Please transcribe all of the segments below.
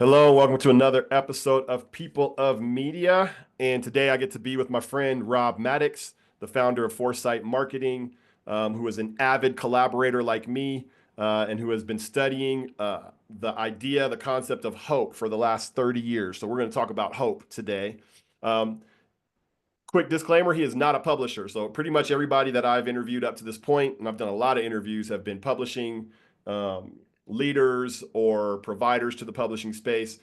Hello, welcome to another episode of People of Media. And today I get to be with my friend Rob Mattox, the founder of Foresight Marketing, who is an avid collaborator like me, and who has been studying the concept of hope for the last 30 years. So we're going to talk about hope today. Um, Quick disclaimer, he is not a publisher. So pretty much everybody that I've interviewed up to this point, and I've done a lot of interviews, have been publishing leaders or providers to the publishing space.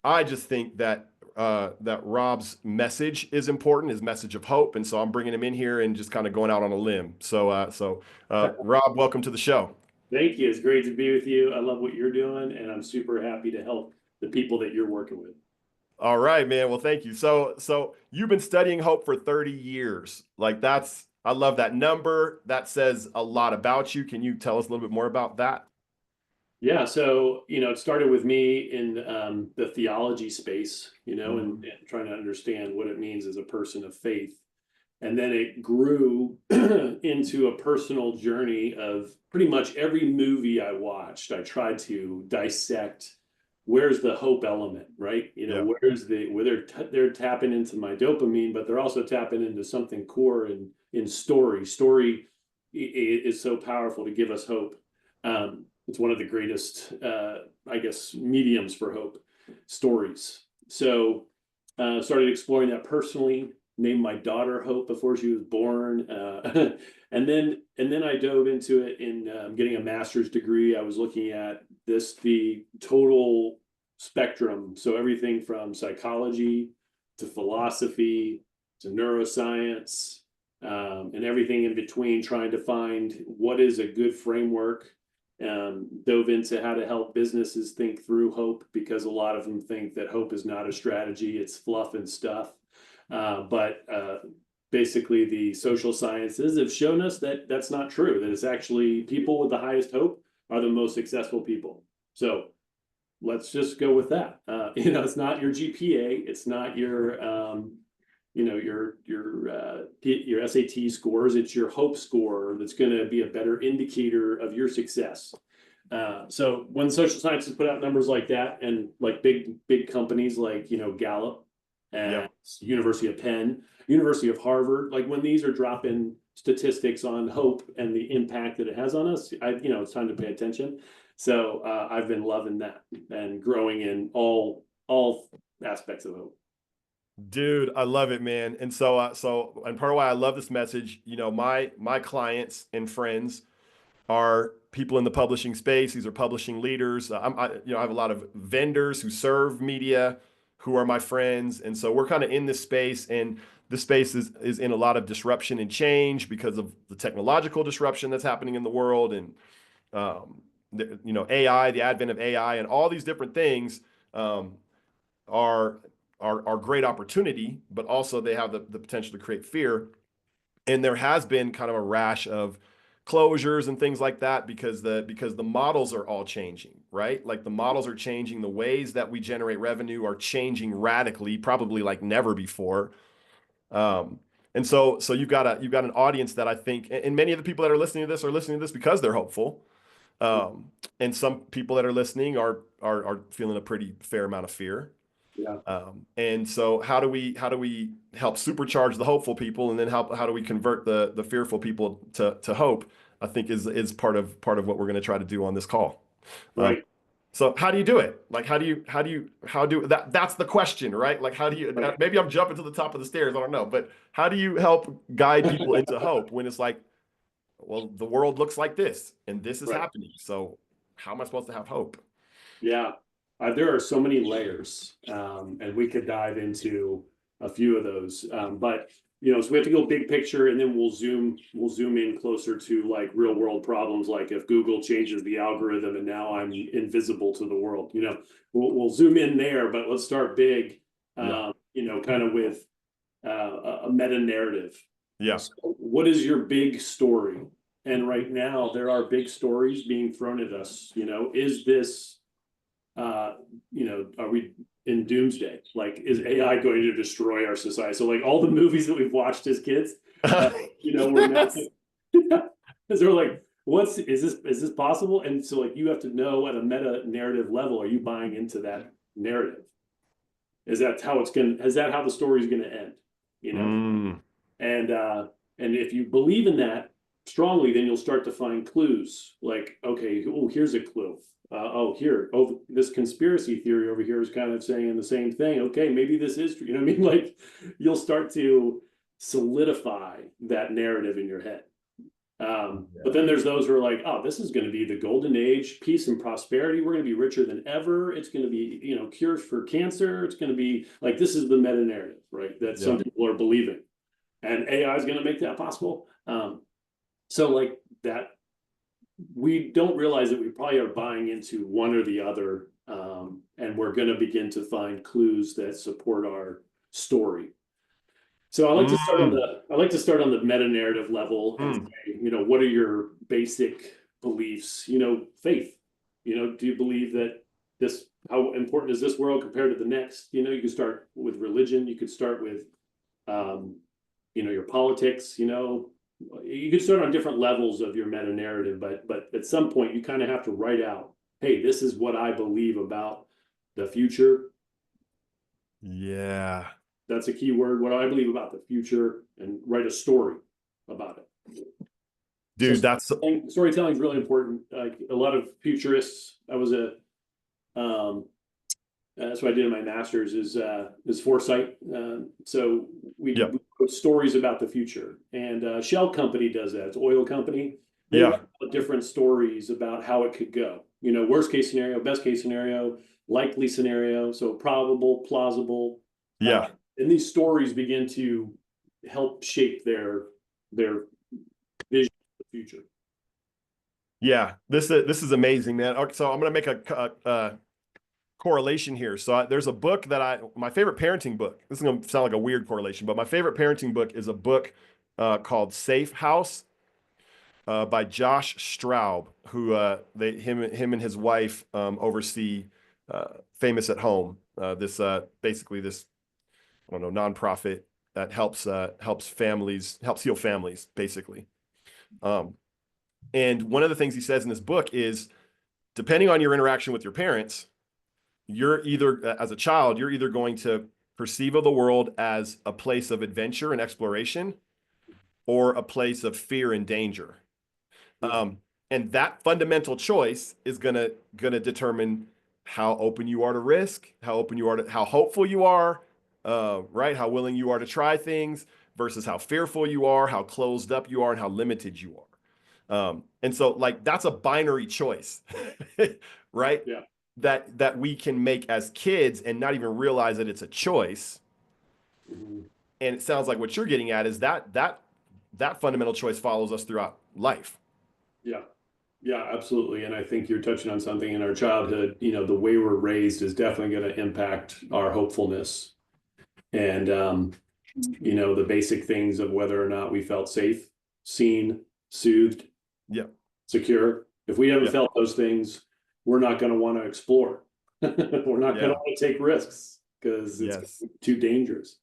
I just think that that Rob's message is important, his message of hope, and so I'm bringing him in here and just kind of going out on a limb. Rob, welcome to the show. Thank you. It's great to be with you. I love what you're doing, and I'm super happy to help the people that you're working with. All right, man. Well, thank you. So you've been studying hope for 30 years. I love that number. That says a lot about you. Can you tell us a little bit more about that? Yeah, so it started with me in the theology space, and trying to understand what it means as a person of faith. And then it grew into a personal journey of pretty much every movie I watched. I tried to dissect where's the hope element, right? Yeah. Where they're tapping into my dopamine, but they're also tapping into something core in story. Story is so powerful to give us hope. It's one of the greatest, I guess, mediums for hope, stories. So started exploring that personally, named my daughter Hope before she was born. And then I dove into it in getting a master's degree. I was looking at the total spectrum. So everything from psychology to philosophy to neuroscience, and everything in between, trying to find what is a good framework. Dove into how to help businesses think through hope, because a lot of them think that hope is not a strategy, it's fluff and stuff. But basically, the social sciences have shown us that that's not true, that it's actually people with the highest hope are the most successful people. So let's just go with that. It's not your GPA, it's not your your SAT scores. It's your hope score that's going to be a better indicator of your success. So when social sciences put out numbers like that, and like big companies like Gallup and Yep. University of Penn, University of Harvard, like when these are dropping statistics on hope and the impact that it has on us, it's time to pay attention. So I've been loving that and growing in all aspects of hope. Dude, I love it, man. And part of why I love this message, my clients and friends are people in the publishing space. These are publishing leaders. I have a lot of vendors who serve media who are my friends, and so we're kind of in this space, and this space is in a lot of disruption and change because of the technological disruption that's happening in the world, and AI, the advent of AI, and all these different things um, are are great opportunity, but also they have the potential to create fear. And there has been kind of a rash of closures and things like that because the models are all changing, right? Like the models are changing, the ways that we generate revenue are changing radically, probably like never before. Um, and so you've got an audience that I think, and many of the people that are listening to this because they're hopeful. And some people that are listening are feeling a pretty fair amount of fear. Yeah. And so how do we help supercharge the hopeful people, and then how do we convert the fearful people to hope? I think is part of what we're going to try to do on this call. Um, Right. so how do you do it? Like how do that? That's the question, right? Like how do you? Right. Maybe I'm jumping to the top of the stairs. I don't know, but how do you help guide people into hope when it's like, well, the world looks like this and this is Right. happening. So how am I supposed to have hope? Yeah. There are so many layers, and we could dive into a few of those. So we have to go big picture, and then we'll zoom in closer to like real world problems, like if Google changes the algorithm and now I'm invisible to the world. We'll zoom in there, but let's start big. Yeah. Kind of with a meta narrative. Yeah. So what is your big story? And right now, there are big stories being thrown at us. Is this uh, are we in doomsday? Like, is AI going to destroy our society? So, like all the movies that we've watched as kids, we're not. Yes. Because they're like, what's is this possible? And so like you have to know at a meta narrative level, are you buying into that narrative? Is that how it's gonna is that how the story's gonna end? You know? Mm, And if you believe in that strongly, then you'll start to find clues like, okay, oh, here's a clue. Oh, this conspiracy theory over here is kind of saying the same thing. Okay, maybe this is true. You know what I mean? Like you'll start to solidify that narrative in your head. But yeah. then there's those who are like, oh, this is going to be the golden age, peace and prosperity. We're going to be richer than ever. It's going to be, cures for cancer. It's going to be like, this is the meta narrative, right? That Yeah. some people are believing. And AI is going to make that possible. So like that, we don't realize that we probably are buying into one or the other. And we're going to begin to find clues that support our story. So Mm, I like to start on the meta narrative level and mm. say, what are your basic beliefs? Faith. Do you believe that this how important is this world compared to the next? You can start with religion, you could start with um, your politics, you could start on different levels of your meta narrative, but at some point you kind of have to write out, hey, this is what I believe about the future. Yeah. That's a key word. What do I believe about the future, and write a story about it. So Dude, that's storytelling is really important. Like a lot of futurists, I was a that's what I did in my master's is foresight. So we, yeah. we put stories about the future, and Shell Company does that. It's an oil company. They Yeah. write different stories about how it could go. Worst case scenario, best case scenario, likely scenario. So probable, plausible, uh, Yeah. and these stories begin to help shape their vision of the future. Yeah. This is amazing, man. Okay, so I'm gonna make a correlation here. So there's a book that my favorite parenting book. This is gonna sound like a weird correlation, but my favorite parenting book is a book called Safe House by Josh Straub, who him and his wife oversee Famous at Home. This basically this I don't know nonprofit that helps heal families basically. Um, and one of the things he says in this book is depending on your interaction with your parents, you're either as a child you're either going to perceive of the world as a place of adventure and exploration or a place of fear and danger. Yeah. Um, and that fundamental choice is gonna determine how open you are to risk, how hopeful you are, right? How willing you are to try things versus how fearful you are, how closed up you are, and how limited you are. And so, like, that's a binary choice, right? Yeah. That we can make as kids and not even realize that it's a choice. Mhm. And it sounds like what you're getting at is that fundamental choice follows us throughout life. Yeah. Yeah, absolutely. And I think you're touching on something in our childhood. The way we're raised is definitely going to impact our hopefulness and, the basic things of whether or not we felt safe, seen, soothed, Yeah. secure. If we haven't Yeah. felt those things, we're not going to want to explore. We're not going to Yeah. want to take risks because it's Yes. too dangerous.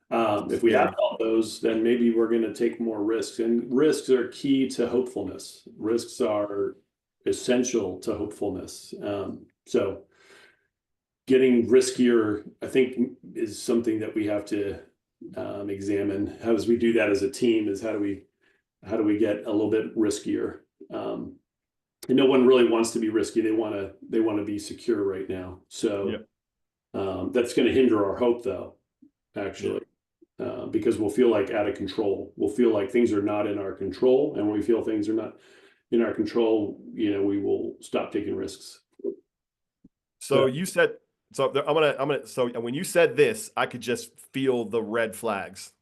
If we have Scary. felt those, then maybe we're going to take more risks. And risks are key to hopefulness. Risks are essential to hopefulness. So getting riskier, I think, is something that we have to examine. How does we do that as a team? Is how do we get a little bit riskier? Um, and no one really wants to be risky. They want to be secure right now. Yeah. So that's going to hinder our hope, though. Yeah. Actually, because we'll feel like out of control. We'll feel like things are not in our control, and when we feel things are not in our control, we will stop taking risks. So So, you said so when you said this, I could just feel the red flags,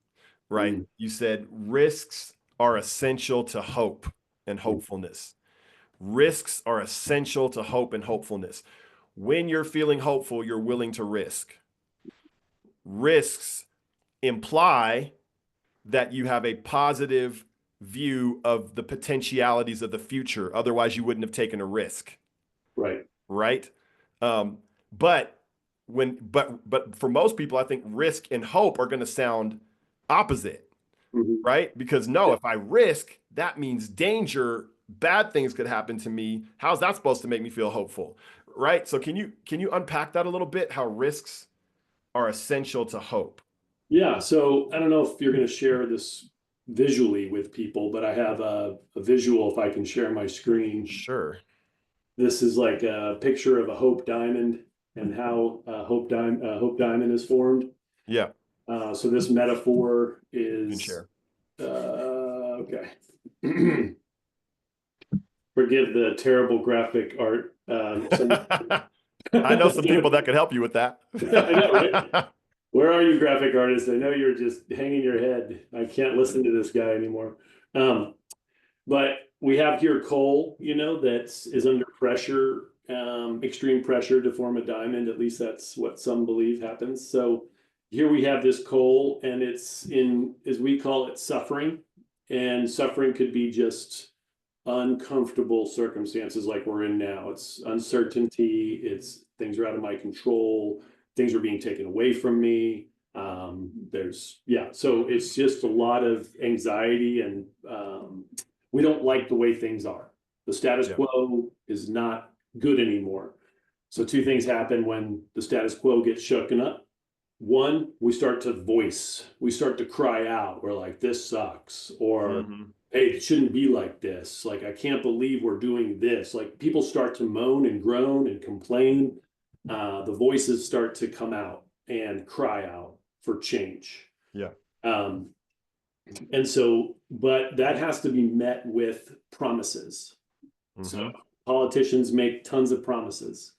right? mm, You said risks are essential to hope and mm, hopefulness. Risks are essential to hope and hopefulness. When you're feeling hopeful, you're willing to risk. Risks imply that you have a positive view of the potentialities of the future. Otherwise, you wouldn't have taken a risk, right. right? Um, but but for most people, I think risk and hope are going to sound opposite, Mhm. right? Because no, Yeah. if I risk, that means danger bad things could happen to me. How's that supposed to make me feel hopeful? Right? So can you unpack that a little bit? How risks are essential to hope? Yeah, so I don't know if you're going to share this visually with people, but I have a visual if I can share my screen. Sure. This is like a picture of a hope diamond and how hope diamond is formed. Yeah, So this metaphor you can is share. okay. Forgive the terrible graphic art. I know some people that could help you with that. I know, right? Where are you, graphic artists? I know you're just hanging your head. I can't listen to this guy anymore. Um, but we have here coal, that is under pressure, extreme pressure to form a diamond. At least that's what some believe happens. So here we have this coal, and it's in, as we call it, suffering. And suffering could be just uncomfortable circumstances like we're in now. It's uncertainty, it's things are out of my control, things are being taken away from me. So it's just a lot of anxiety, and we don't like the way things are. The status Yeah. quo is not good anymore. So two things happen when the status quo gets shaken up. One, we start to cry out. We're like, this sucks, or Hmm. hey, it shouldn't be like this. Like, I can't believe we're doing this. Like, people start to moan and groan and complain. The voices start to come out and cry out for change. Yeah. Um, and so, but that has to be met with promises. So Hmm. politicians make tons of promises.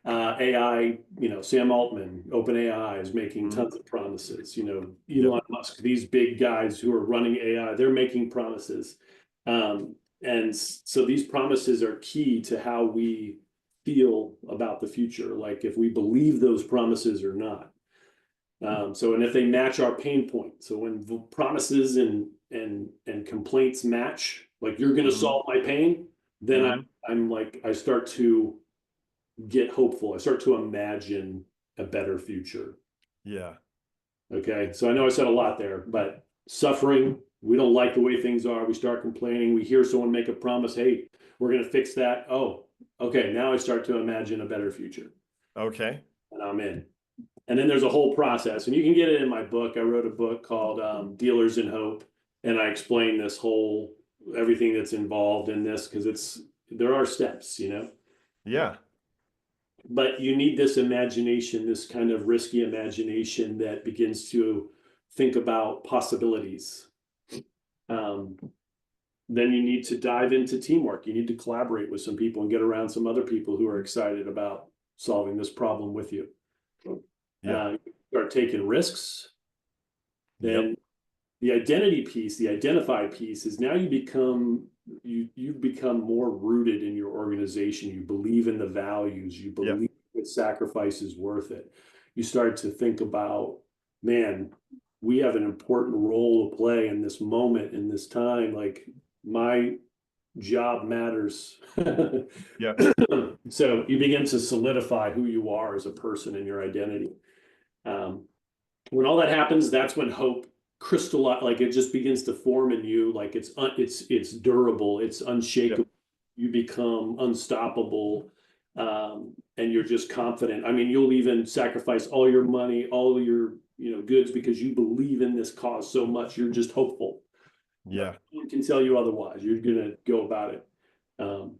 AI, Sam Altman, OpenAI is making Hmm. tons of promises. Yep. Elon Musk, these big guys who are running AI, they're making promises. And so these promises are key to how we feel about the future, like if we believe those promises or not. And if they match our pain point, so when the promises and complaints match, like you're going to Hmm. solve my pain, then Hmm. I'm like I start to get hopeful. I start to imagine a better future. Yeah. Okay. So I know I said a lot there, but suffering, we don't like the way things are. We start complaining. We hear someone make a promise. Hey, we're going to fix that. Oh, okay. Now I start to imagine a better future, Okay. and I'm in. And then there's a whole process, and you can get it in my book. I wrote a book called Dealers in Hope, and I explain this whole everything that's involved in this because there are steps. Yeah. But you need this imagination, this kind of risky imagination that begins to think about possibilities. Um, then you need to dive into teamwork. You need to collaborate with some people and get around some other people who are excited about solving this problem with you. Yeah. Start taking risks. Yep. Then the identity piece, the identify piece is now you've become more rooted in your organization. You believe in the values, you Yeah. believe that sacrifice is worth it. You start to think about, man, we have an important role to play in this moment, in this time. Like, my job matters. Yeah. So you begin to solidify who you are as a person and your identity. Um, when all that happens, that's when hope crystallize, like it just begins to form in you. Like it's durable, it's Yep. unshakable. You become unstoppable, and you're just confident. I mean, you'll even sacrifice all your money, all your goods because you believe in this cause so much. You're just hopeful. No Yeah. one can tell you otherwise. You're gonna go about it. Um,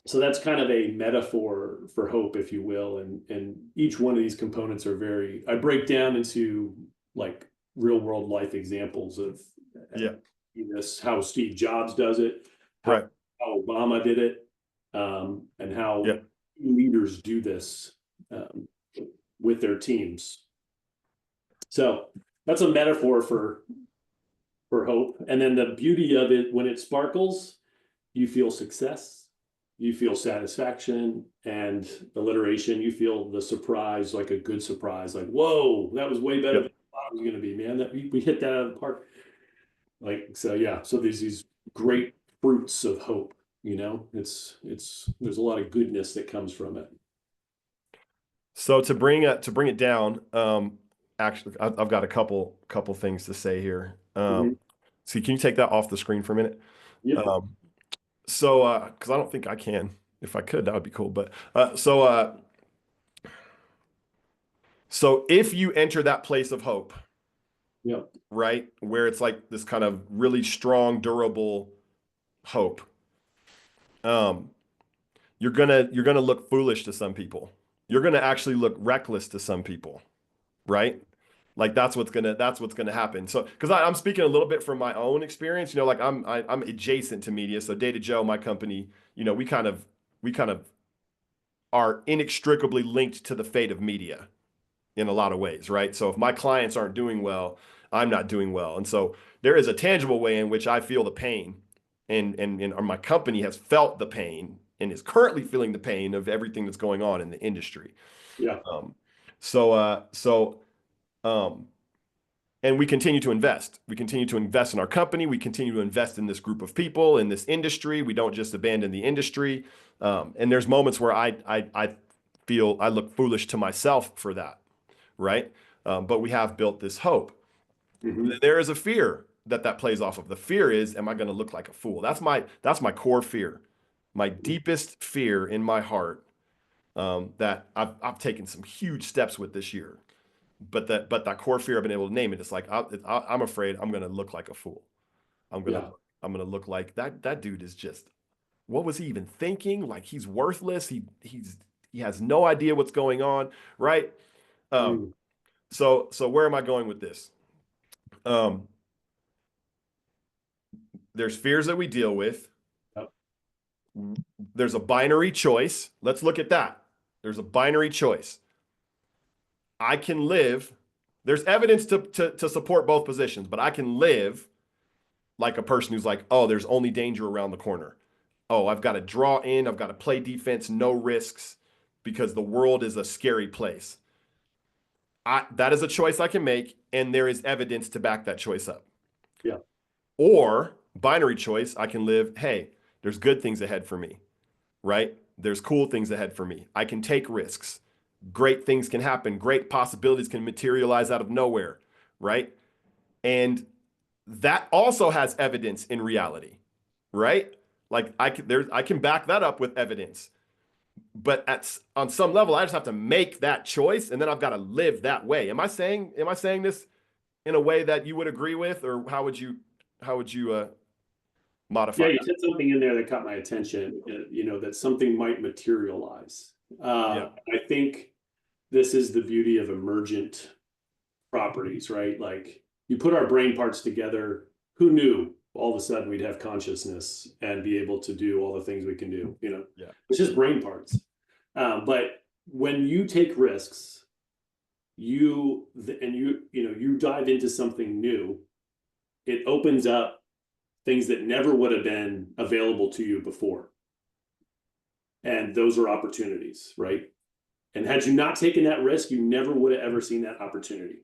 so that's kind of a metaphor for hope, if you will, and each one of these components are very, I break down into like real world life examples of Yeah. this, how Steve Jobs does it, how, Right. how Obama did it, and how Yeah. leaders do this um, with their teams. So that's a metaphor for hope. And then the beauty of it, when it sparkles, you feel success, you feel satisfaction, and alliteration, you feel the surprise, like a good surprise, like, whoa, that was way better than Yep. I thought it was going to be, man. That we hit that out of the park. Like, so yeah, so there's these great fruits of hope, there's a lot of goodness that comes from it. So to bring it down, actually, I've got a couple things to say here. Mhm. See, can you take that off the screen for a minute? Yep. Um, because I don't think I can. If I could, that would be cool. But so if you enter that place of hope, Yep. right, where it's like this kind of really strong, durable hope, um, you're gonna look foolish to some people. You're gonna actually look reckless to some people, right? Like that's what's gonna happen. So because I'm speaking a little bit from my own experience, like I'm adjacent to media. So Data Joe, my company, we kind of are inextricably linked to the fate of media in a lot of ways, right? So if my clients aren't doing well, I'm not doing well. And so there is a tangible way in which I feel the pain and or my company has felt the pain and is currently feeling the pain of everything that's going on in the industry. Yeah. Um, so um, and we continue to invest. We continue to invest in our company. We continue to invest in this group of people in this industry. We don't just abandon the industry. And there's moments where I feel I look foolish to myself for that, right? But we have built this hope. Hmm. There is a fear that plays off of. The fear is, am I going to look like a fool? That's my core fear, my deepest fear in my heart, that I've taken some huge steps with this year. But that core fear I've been able to name it. It's like I'm afraid I'm going to look like a fool. Yeah. I'm gonna look like that dude is just, what was he even thinking? Like he's worthless. He has no idea what's going on, right? Um, Mm. so where am I going with this? Um, there's fears that we deal with. Yep. There's a binary choice. Let's look at that. There's a binary choice. I can live. There's evidence to support both positions, but I can live like a person who's like, oh, there's only danger around the corner. Oh, I've got to draw in. I've got to play defense, no risks, because the world is a scary place. That is a choice I can make, and there is evidence to back that choice up. Yeah. Or binary choice, I can live, hey, there's good things ahead for me, right? There's cool things ahead for me. I can take risks. Great things can happen. Great possibilities can materialize out of nowhere, right? And that also has evidence in reality, right? Like I can back that up with evidence. But on some level, I just have to make that choice, and then I've got to live that way. Am I saying this in a way that you would agree with, or how would you Yeah, modify you that? said something in there that caught my attention, that something might materialize. Yeah, I think this is the beauty of emergent properties, right? Like you put our brain parts together, who knew all of a sudden we'd have consciousness and be able to do all the things we can do, yeah, it's just brain parts. But when you take risks, you dive into something new, it opens up things that never would have been available to you before. And those are opportunities, right? And had you not taken that risk, you never would have ever seen that opportunity.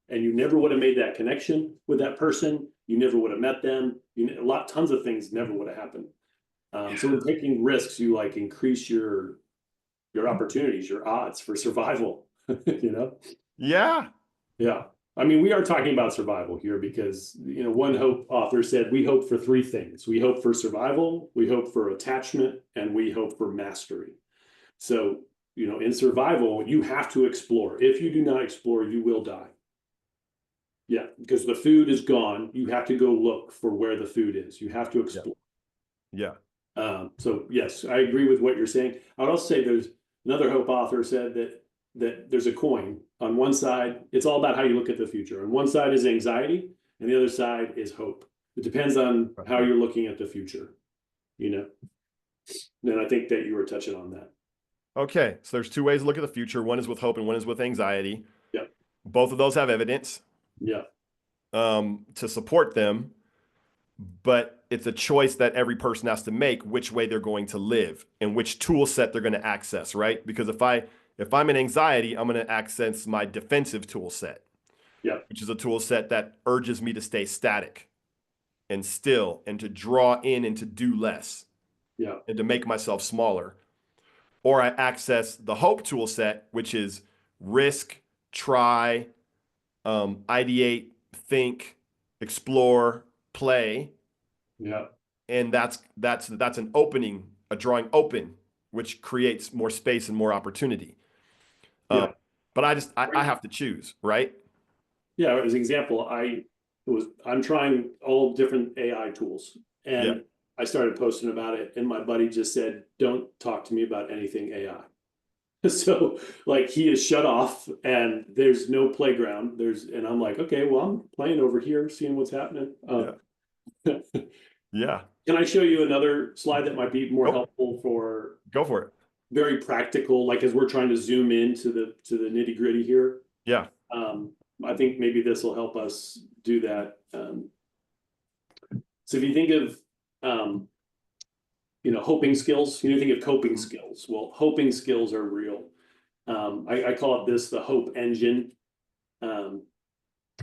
And you never would have made that connection with that person. You never would have met them. Tons of things never would have happened. So in taking risks, you like increase your opportunities, your odds for survival. you know? yeah, Yeah. I mean, we are talking about survival here because, one hope author said we hope for three things. We hope for survival, we hope for attachment, and we hope for mastery. So, in survival, you have to explore. If you do not explore, you will die. Yeah, because the food is gone. You have to go look for where the food is. You have to yeah, explore. yeah, So yes, I agree with what you're saying. I would also say there's another hope author said that there's a coin. On one side, it's all about how you look at the future. On one side is anxiety, and the other side is hope. It depends on how you're looking at the future, you know. And I think that you were touching on that. okay. So there's two ways to look at the future. One is with hope, and one is with anxiety. Yeah, Both of those have evidence yeah, to support them, but it's a choice that every person has to make which way they're going to live and which tool set they're going to access, right? Because if I'm in anxiety, I'm going to access my defensive tool set, yeah, which is a tool set that urges me to stay static and still and to draw in and to do less yeah, and to make myself smaller. Or I access the hope tool set, which is risk, try, ideate, think, explore, play, yeah, and that's an opening, a drawing open, which creates more space and more opportunity. Um, Yeah. but I have to choose, right? Yeah, as an example, I'm trying all different AI tools, Yeah, and I started posting about it, and my buddy just said, "Don't talk to me about anything AI." So like he is shut off, and there's no playground. And I'm like, okay, well, I'm playing over here, seeing what's happening. yeah, yeah. Can I show you another slide that might be more Go helpful for go for it. very practical, like as we're trying to zoom into the nitty gritty here? Yeah. Um, I think maybe this will help us do that. So if you think of hoping skills, you think of coping Mhm. skills. Well, hoping skills are real. I call it the hope engine. Um,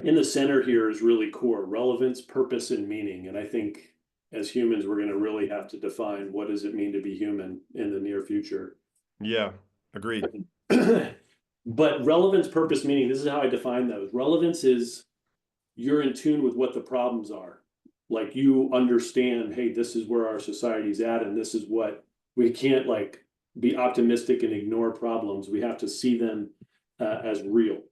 in the center here is really core relevance, purpose, and meaning. And I think as humans, we're going to really have to define what does it mean to be human in the near future. Yeah. Agreed. But relevance, purpose, meaning, this is how I define those. Relevance is you're in tune with what the problems are. Like you understand, hey, this is where our society's at, and this is what we can't like be optimistic and ignore problems. We have to see them as real.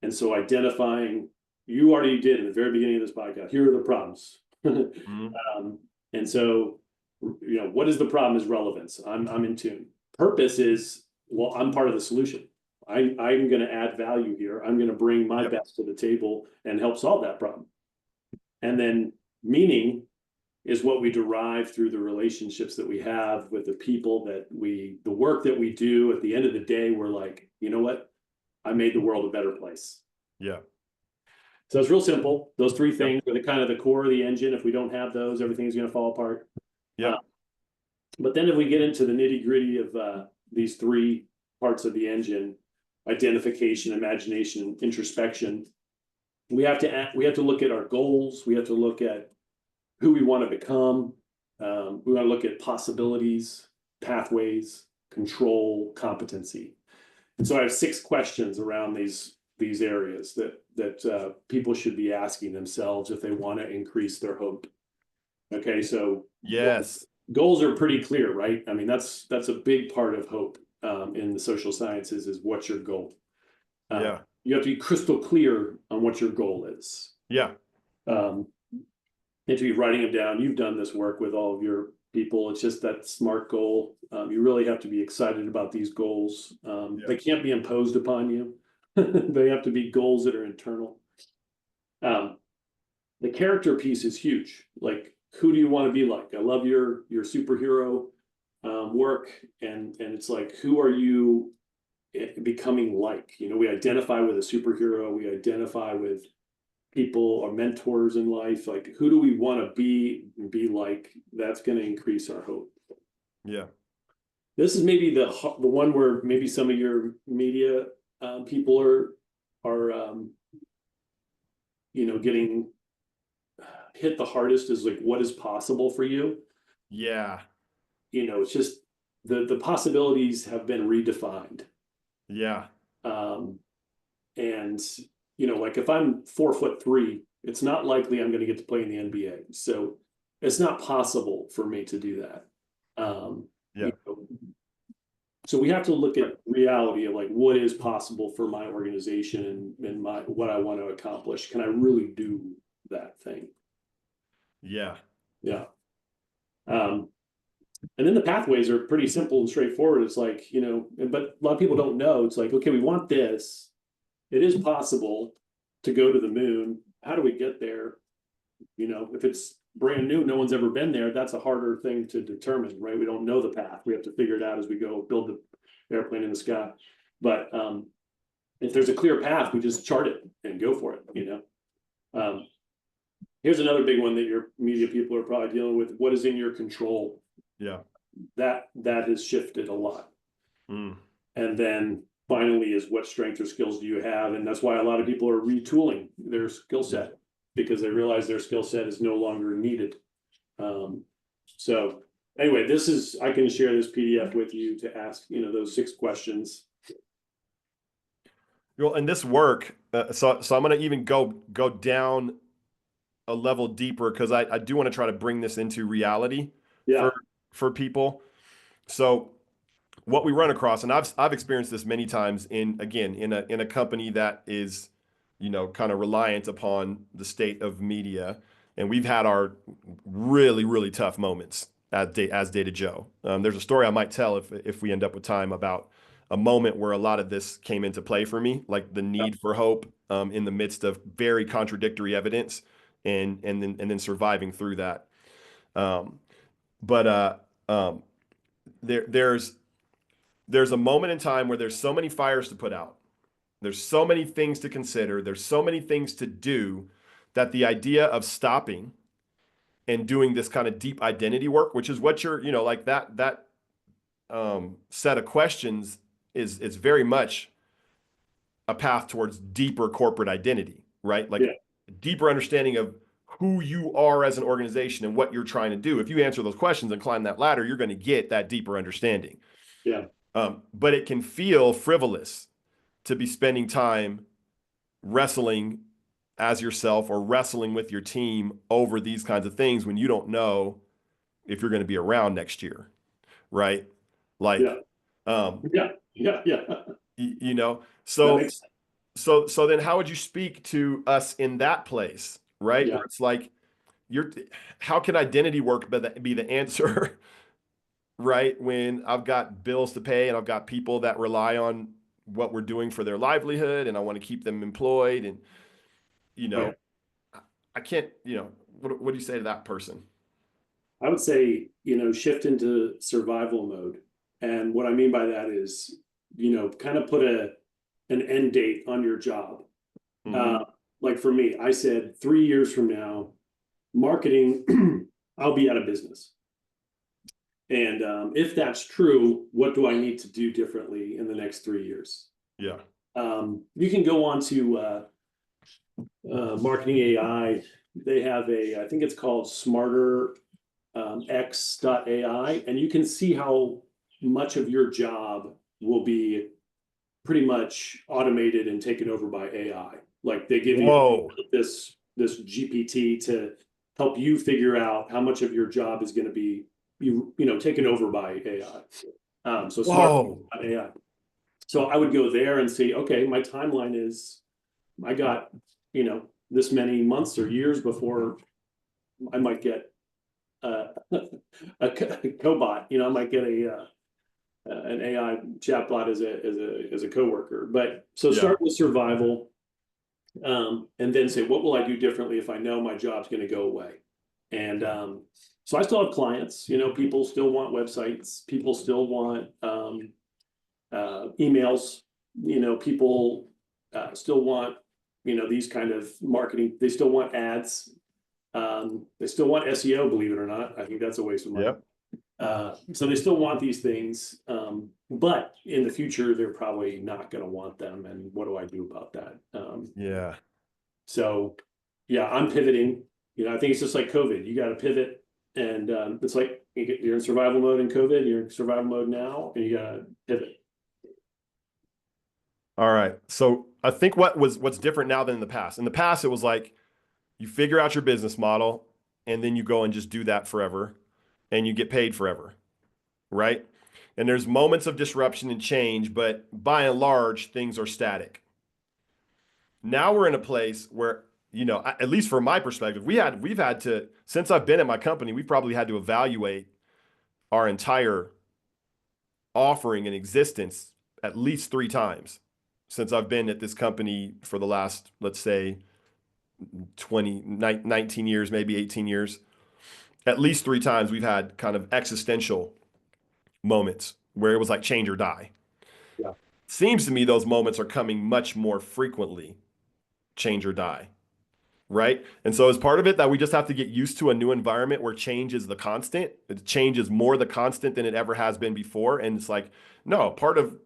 And so identifying, you already did in the very beginning of this podcast, here are the problems. Mhm. And so, what is the problem is relevance. I'm in tune. Purpose is, well, I'm part of the solution. I'm going to add value here. I'm going to bring my Yep. best to the table and help solve that problem. And then meaning is what we derive through the relationships that we have with the people the work that we do. At the end of the day, we're like, you know what? I made the world a better place. Yeah. So it's real simple. Those three Yep. things are the kind of the core of the engine. If we don't have those, everything's going to fall apart. Uh, Yep. but then if we get into the nitty gritty of these three parts of the engine, identification, imagination, introspection, we have to look at our goals. We have to look at who we want to become. We want to look at possibilities, pathways, control, competency. And so I have 6 questions around these areas that people should be asking themselves if they want to increase their hope. Okay, so Yes. goals are pretty clear, right? I mean, that's a big part of hope in the social sciences is what's your goal. Yeah. You have to be crystal clear on what your goal is. Yeah. Um, and to be writing them down. You've done this work with all of your people. It's just that SMART goal. You really have to be excited about these goals. Yeah. They can't be imposed upon you. They have to be goals that are internal. Um, the character piece is huge. Like, who do you want to be like? I love your superhero work, and it's like, who are you becoming like? We identify with a superhero. We identify with people or mentors in life. Like, who do we want to be like? That's going to increase our hope. Yeah. This is maybe the one where maybe some of your media people are getting hit the hardest is like what is possible for you. Yeah. It's just the possibilities have been redefined. Yeah. um and like if I'm 4'3", it's not likely I'm going to get to play in the NBA. So it's not possible for me to do that. um Yeah. you know, so we have to look at reality of like what is possible for my organization and my what I want to accomplish. Can I really do that thing? Yeah. Yeah. um And then the pathways are pretty simple and straightforward. It's like, but a lot of people don't know. It's like, okay, we want this. It is possible to go to the moon. How do we get there? If it's brand new, no one's ever been there, that's a harder thing to determine, right? We don't know the path. We have to figure it out as we go build the airplane in the sky. But if there's a clear path, we just chart it and go for it. Um, here's another big one that your media people are probably dealing with. What is in your control? Yeah. That has shifted a lot. Mm. And then finally is what strengths or skills do you have? And that's why a lot of people are retooling their skill set. Yeah. Because they realize their skill set is no longer needed. So anyway, I can share this PDF with you to ask, those 6 questions. Well, in this work, so I'm going to even go down a level deeper because I do want to try to bring this into reality for Yeah. people. So what we run across, and I've experienced this many times in again in a company that is, kind of reliant upon the state of media, and we've had our really really tough moments as Data Joe. There's a story I might tell if we end up with time about a moment where a lot of this came into play for me, like the need for hope in the midst of very contradictory evidence, and then surviving through that. Um, but um, there's a moment in time where there's so many fires to put out. There's so many things to consider. There's so many things to do that the idea of stopping and doing this kind of deep identity work, which is what you're, like that set of questions is very much a path towards deeper corporate identity, right? Like Yeah. deeper understanding of who you are as an organization and what you're trying to do. If you answer those questions and climb that ladder, you're going to get that deeper understanding. Yeah. But it can feel frivolous to be spending time wrestling as yourself or wrestling with your team over these kinds of things when you don't know if you're going to be around next year, right? Yeah. Like, um, Yeah. Yeah. Yeah. That so makes sense. so then how would you speak to us in that place, right? Yeah. Where it's like you're how can identity work be the answer, right? When I've got bills to pay and I've got people that rely on what we're doing for their livelihood and I want to keep them employed and you Oh, know yeah. I can't, what do you say to that person? I would say, shift into survival mode. And what I mean by that is, kind of put an end date on your job. Hmm. Uh, like for me, I said 3 years from now, marketing, I'll be out of business. And if that's true, what do I need to do differently in the next 3 years? Yeah. You can go on to marketing AI. They have I think it's called Smarter X.ai, and you can see how much of your job will be pretty much automated and taken over by AI. Like they give you Whoa. this GPT to help you figure out how much of your job is going to be taken over by AI. So smart Whoa. AI. So I would go there and see, okay, my timeline is I got this many months or years before I might get uh, a cobot. I might get an AI chatbot as a coworker. But so Yeah. start with survival, and then say, what will I do differently if I know my job's going to go away? And so I still have clients. People still want websites. People still want emails. People still want these kind of marketing. They still want ads. They still want SEO, believe it or not. I think that's a waste of money. Yep. So they still want these things, but in the future, they're probably not going to want them. And what do I do about that? Yeah. So, yeah, I'm pivoting. I think it's just like COVID. You got to pivot, and it's like you're in survival mode in COVID. You're in survival mode now, and you got to pivot. All right. So I think what's different now than in the past. In the past, it was like you figure out your business model and then you go and just do that forever and you get paid forever, right? And there's moments of disruption and change, but by and large, things are static. Now we're in a place where, at least from my perspective, we've had to, since I've been at my company, we've probably had to evaluate our entire offering and existence at least 3 times since I've been at this company for the last, let's say, 19 years, maybe 18 years. At least 3 times we've had kind of existential moments where it was like change or die. Yeah, Seems to me those moments are coming much more frequently, change or die, right? And so as part of it that we just have to get used to a new environment where change is the constant. Change is more the constant than it ever has been before. And it's like, no, part of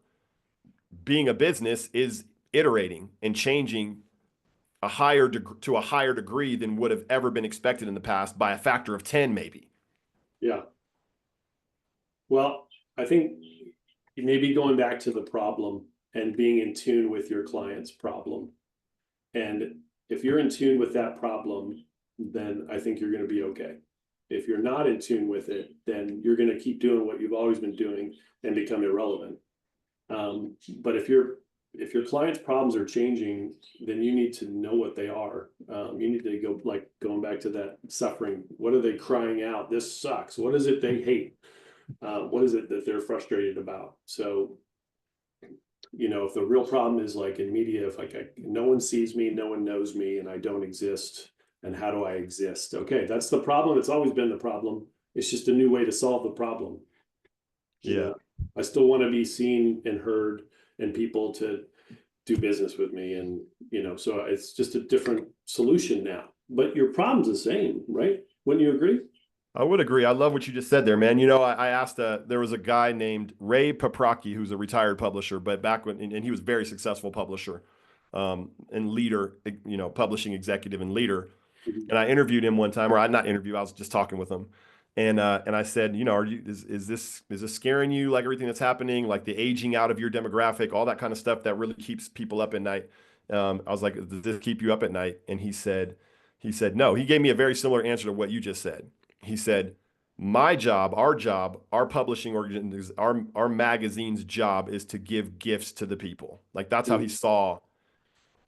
being a business is iterating and changing to a higher degree than would have ever been expected in the past by a factor of 10 maybe. yeah. Well, I think maybe going back to the problem and being in tune with your client's problem. And if you're in tune with that problem, then I think you're going to be okay. If you're not in tune with it, then you're going to keep doing what you've always been doing and become irrelevant. But if your client's problems are changing, then you need to know what they are. You need to go, like going back to that suffering. What are they crying out? This sucks. What is it they hate? What is it that they're frustrated about? So, if the real problem is like in media, if no one sees me, no one knows me, and I don't exist, and how do I exist? Okay, that's the problem. It's always been the problem. It's just a new way to solve the problem. You Yeah. know, I still want to be seen and heard, and people to do business with me, and so it's just a different solution now. But your problem's the same, right? Wouldn't you agree? I would agree. I love what you just said there, man. I asked, there was a guy named Ray Paprocki who's a retired publisher, but back when, and he was a very successful publisher, and leader, publishing executive and leader. Mhm. And I interviewed him one time, or I not interview, I was just talking with him. And I said, is this scaring you, like everything that's happening, like the aging out of your demographic, all that kind of stuff that really keeps people up at night? I was like, does this keep you up at night? And he said no. He gave me a very similar answer to what you just said. He said, my job, our publishing organizations, our magazine's job is to give gifts to the people. Like that's how he saw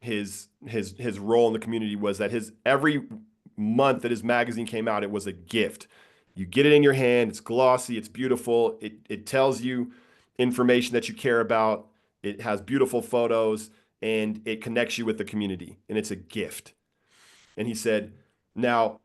his role in the community, was that his every month that his magazine came out, it was a gift. You get it in your hand, it's glossy, it's beautiful, it tells you information that you care about, it has beautiful photos, and it connects you with the community, and it's a gift. And he said, now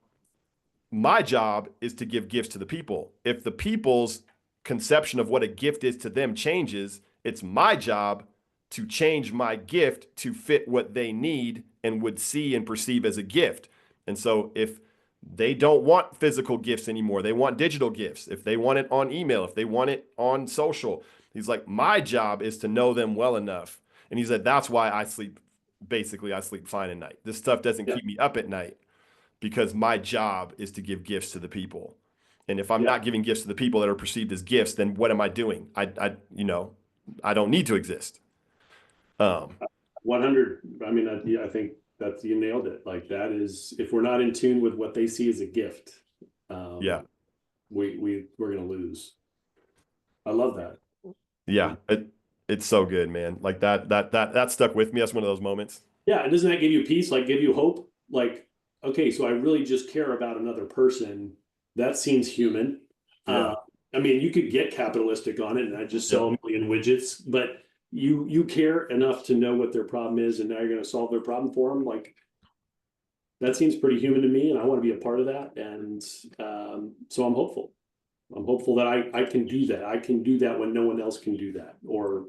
my job is to give gifts to the people. If the people's conception of what a gift is to them changes, it's my job to change my gift to fit what they need and would see and perceive as a gift. And so if they don't want physical gifts anymore, they want digital gifts. If they want it on email, if they want it on social, he's like, my job is to know them well enough. And he said, that's why I sleep fine at night. This stuff doesn't Yeah, keep me up at night because my job is to give gifts to the people. And if I'm yeah, not giving gifts to the people that are perceived as gifts, then what am I doing? I don't need to exist. Um, 100. I mean, I think that you nailed it. Like that is, if we're not in tune with what they see as a gift, yeah, um, we're gonna lose. I love that. yeah. Um, It's so good, man. Like that stuck with me. That's one of those moments. yeah, and doesn't that give you peace? Like give you hope? Like, okay, so I really just care about another person. That seems human. Yeah, Uh, I mean, you could get capitalistic on it and I just yep, sell a million widgets, but you care enough to know what their problem is, and now you're going to solve their problem for them. Like that seems pretty human to me, and I want to be a part of that. And so I'm hopeful. I'm hopeful that I can do that. I can do that when no one else can do that, or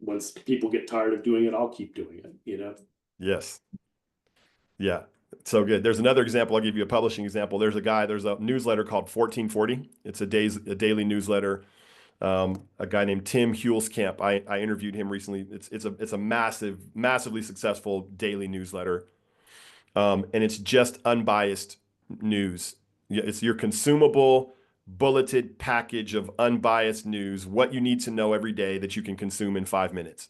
once people get tired of doing it, I'll keep doing it. yes, yeah. So good. There's another example. I'll give you a publishing example. There's a newsletter called 1440. It's a daily newsletter. A guy named Tim Hulskamp. I interviewed him recently. It's a massively successful daily newsletter. And it's just unbiased news. It's your consumable, bulleted package of unbiased news, what you need to know every day that you can consume in 5 minutes.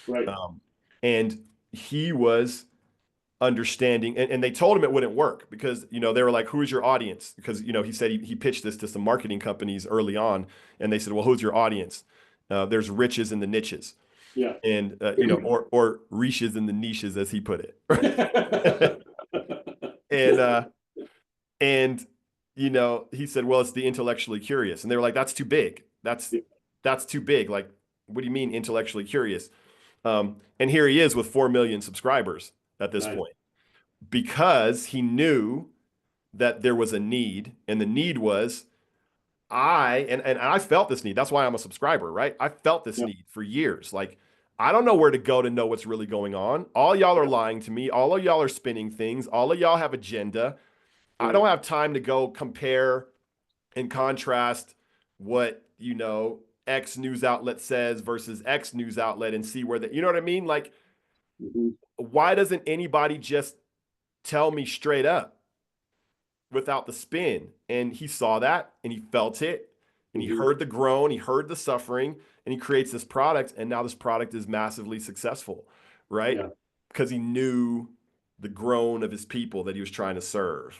Right. Um, and he was understanding, and they told him it wouldn't work because, they were like, who is your audience? Because, he said he pitched this to some marketing companies early on, and they said, well, who's your audience? There's riches in the niches, Yeah. and, or riches in the niches, as he put it. And And he said, "Well, it's the intellectually curious." And they were like, "That's too big. That's too big. Like, what do you mean intellectually curious?" And here he is with 4 million subscribers at this Nice. point because he knew that there was a need, and the need was and I felt this need. That's why I'm a subscriber, right? I felt this Yeah. need for years. Like, I don't know where to go to know what's really going on. All y'all are lying to me. All of y'all are spinning things. All of y'all have agenda. I Right. don't have time to go compare and contrast what, X news outlet says versus X news outlet and see where you know what I mean? Like, Mhm. why doesn't anybody just tell me straight up without the spin? And he saw that and he felt it and he Mhm. heard the groan, he heard the suffering, and he creates this product. And now this product is massively successful, right? Yeah. Because he knew the groan of his people that he was trying to serve.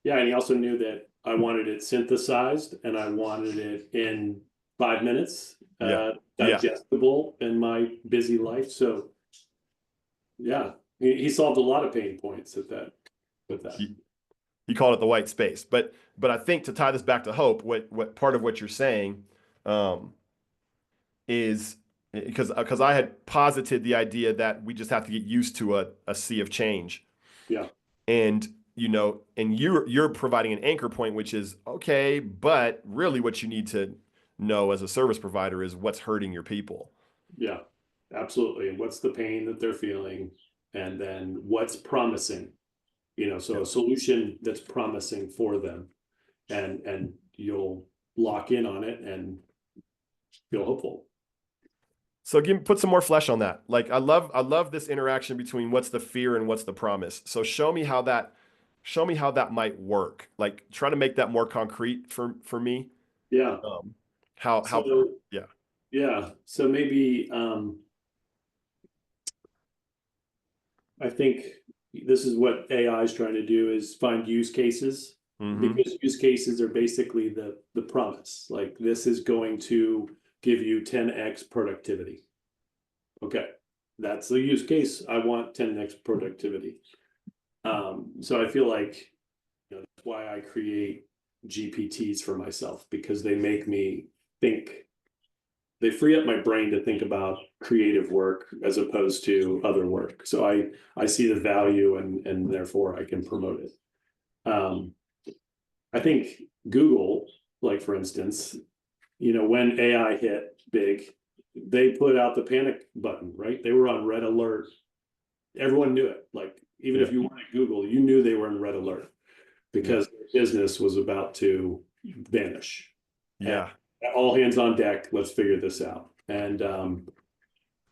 Yeah, and he also knew that I wanted it synthesized and I wanted it in 5 minutes, Yeah. Yeah. digestible in my busy life. So yeah, he solved a lot of pain points at that with that. He called it the white space. But I think to tie this back to hope, what part of what you're saying um, is because I had posited the idea that we just have to get used to a sea of change. Yeah, And and you're providing an anchor point, which is okay, but really what you need to know as a service provider is what's hurting your people. yeah, absolutely. And what's the pain that they're feeling? And then what's promising, so Yeah. a solution that's promising for them, and you'll lock in on it and feel hopeful. So put some more flesh on that. Like I love this interaction between what's the fear and what's the promise. So show me how that might work. Like try to make that more concrete for me. Yeah. Um, how So yeah. yeah. So maybe I think this is what AI is trying to do is find use cases, Mm-hmm. because use cases are basically the promise. Like this is going to give you 10x productivity. Okay. That's the use case. I want 10x productivity. So I feel like that's why I create GPTs for myself, because they make me think. They free up my brain to think about creative work as opposed to other work. So I see the value, and therefore I can promote it. Um, I think Google, like for instance, when AI hit big, they put out the panic button, right? They were on red alert. Everyone knew it. Like even Yeah. if you weren't at Google, you knew they were in red alert Yeah. because their business was about to vanish. And Yeah. all hands on deck, let's figure this out. And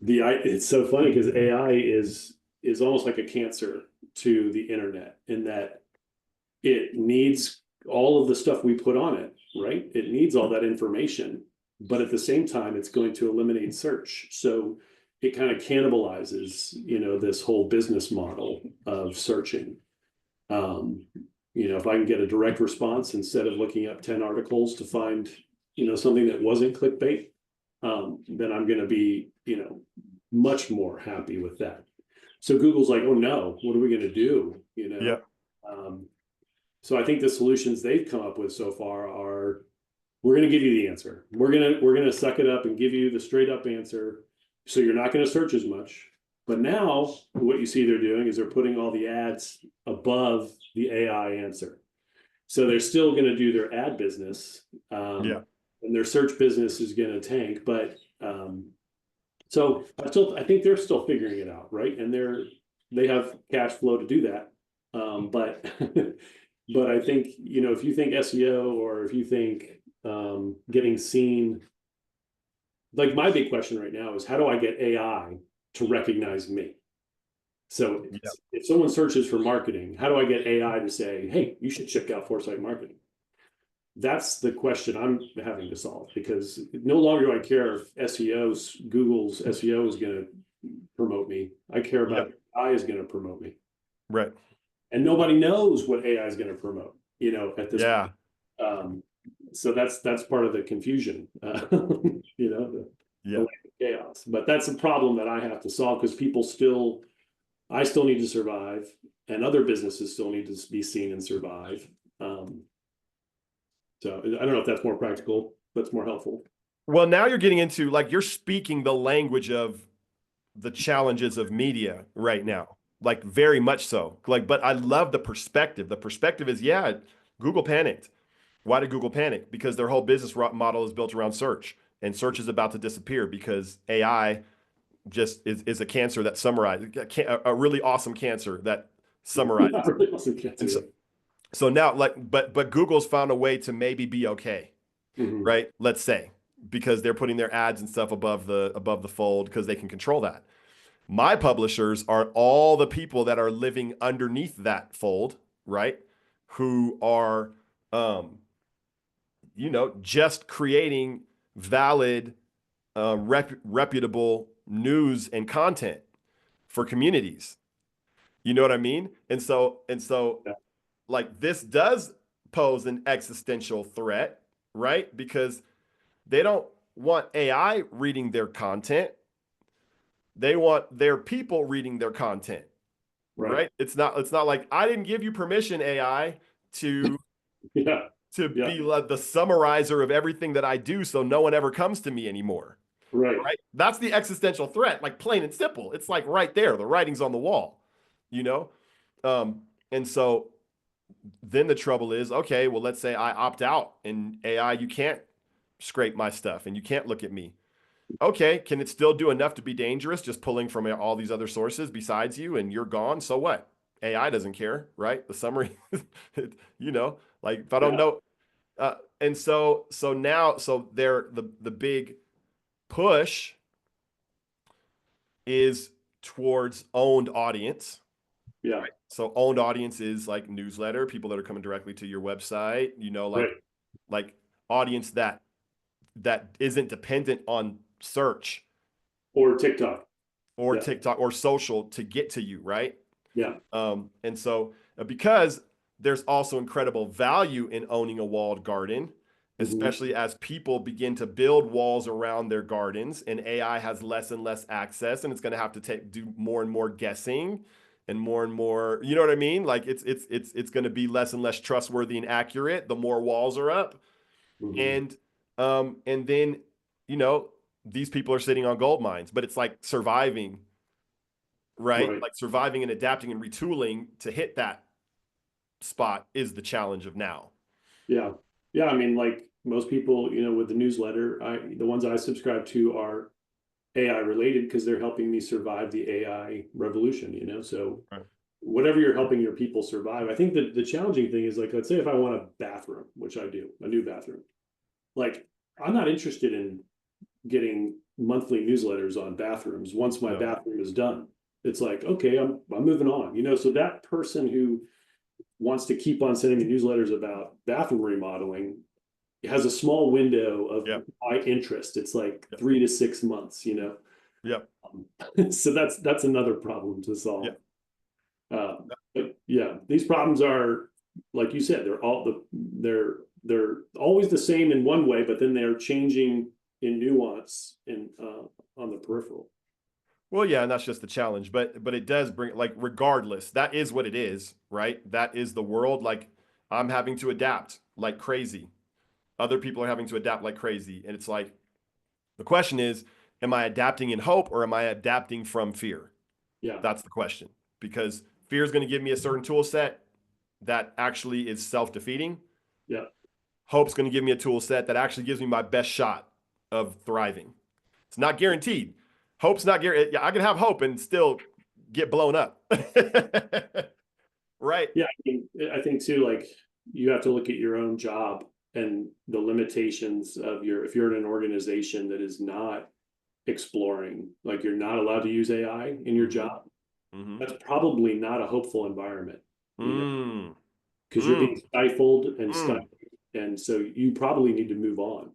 it's so funny because AI is almost like a cancer to the internet, in that it needs all of the stuff we put on it, right? It needs all that information, but at the same time, it's going to eliminate search. So it kind of cannibalizes, this whole business model of searching. Um, if I can get a direct response instead of looking up 10 articles to find, something that wasn't clickbait, then I'm going to be, much more happy with that. So Google's like, oh no, what are we going to do? Yeah. Um, so I think the solutions they've come up with so far are, we're going to give you the answer. We're going to suck it up and give you the straight up answer. So you're not going to search as much. But now what you see they're doing is they're putting all the ads above the AI answer. So they're still going to do their ad business, Yeah. and their search business is going to tank. But so I think they're still figuring it out, right? And they have cash flow to do that. But but I think, if you think SEO, or if you think getting seen, like my big question right now is, how do I get AI to recognize me? So Yeah. if someone searches for marketing, how do I get AI to say, hey, you should check out Foresight Marketing? That's the question I'm having to solve, because no longer do I care if Google's SEO is going to promote me. I care Yeah. about AI is going to promote me. Right. And nobody knows what AI is going to promote, at this point. Yeah. So that's part of the confusion, the Yeah. chaos. But that's a problem that I have to solve, because I still need to survive, and other businesses still need to be seen and survive. So I don't know if that's more practical, but it's more helpful. Well, now you're getting into like you're speaking the language of the challenges of media right now. Like very much so. Like, but I love the perspective. The perspective is, yeah, Google panicked. Why did Google panic? Because their whole business model is built around search, and search is about to disappear because AI just is a cancer that summarizes a really awesome cancer that summarizes. Really awesome And cancer. so now, like, but Google's found a way to maybe be okay, Mm-hmm. right? Let's say because they're putting their ads and stuff above the fold because they can control that. My publishers are all the people that are living underneath that fold, right? Who are, um, just creating valid, reputable news and content for communities. You know what I mean? And so Yeah. like this does pose an existential threat, right? Because they don't want AI reading their content. They want their people reading their content, Right. right? It's not like I didn't give you permission, AI, to Yeah. to Yeah. be like the summarizer of everything that I do so no one ever comes to me anymore. Right. Right? That's the existential threat, like plain and simple. It's like right there, the writing's on the wall, you know? And so then the trouble is, okay, well, let's say I opt out and AI, you can't scrape my stuff and you can't look at me. Okay, can it still do enough to be dangerous just pulling from all these other sources besides you and you're gone? So what? AI doesn't care, right? The summary, you know, like if I don't Yeah. know, and so they're the big push is towards owned audience, Yeah. right? So owned audience is like newsletter, people that are coming directly to your website, Right. like audience that isn't dependent on search Or TikTok. or Yeah. TikTok or social to get to you, right? Yeah. And so because there's also incredible value in owning a walled garden, Hmm. especially as people begin to build walls around their gardens and AI has less and less access and it's going to have to do more and more guessing and more, you know what I mean? Like it's going to be less and less trustworthy and accurate the more walls are up. Hmm. And then, you know, these people are sitting on gold mines, but it's like surviving, right? Right. Like surviving and adapting and retooling to hit that spot is the challenge of now. Yeah. Yeah. I mean, like most people, with the newsletter, the ones I subscribe to are AI related because they're helping me survive the AI revolution. So Right. whatever you're helping your people survive, I think that the challenging thing is like, let's say if I want a bathroom, which I do, a new bathroom, like I'm not interested in getting monthly newsletters on bathrooms once my Yeah. bathroom is done. It's like, okay, I'm moving on. So that person who wants to keep on sending me newsletters about bathroom remodeling has a small window of Yep. my interest. It's like Yep. 3 to 6 months. Yep. So that's another problem to Yep. solve. But yeah, these problems are, like you said, they're always the same in one way, but then they're changing in nuance in on the peripheral. Well, yeah, and that's just the challenge. But it does bring like regardless, that is what it is, right? That is the world. Like I'm having to adapt like crazy. Other people are having to adapt like crazy. And it's like the question is, am I adapting in hope or am I adapting from fear? Yeah, That's the question. Because fear is going to give me a certain tool set that actually is self-defeating. yeah, Hope's going to give me a tool set that actually gives me my best shot of thriving. It's not guaranteed. Hope's not guaranteed. Yeah, I can have hope and still get blown up. Right. yeah. I think too, like you have to look at your own job and the limitations of if you're in an organization that is not exploring, like you're not allowed to use AI in your Mm-hmm. job. Mm-hmm. That's probably not a hopeful environment, you know, Mm. because you're being Mm. stifled and Mm. stifled. And so you probably need to move on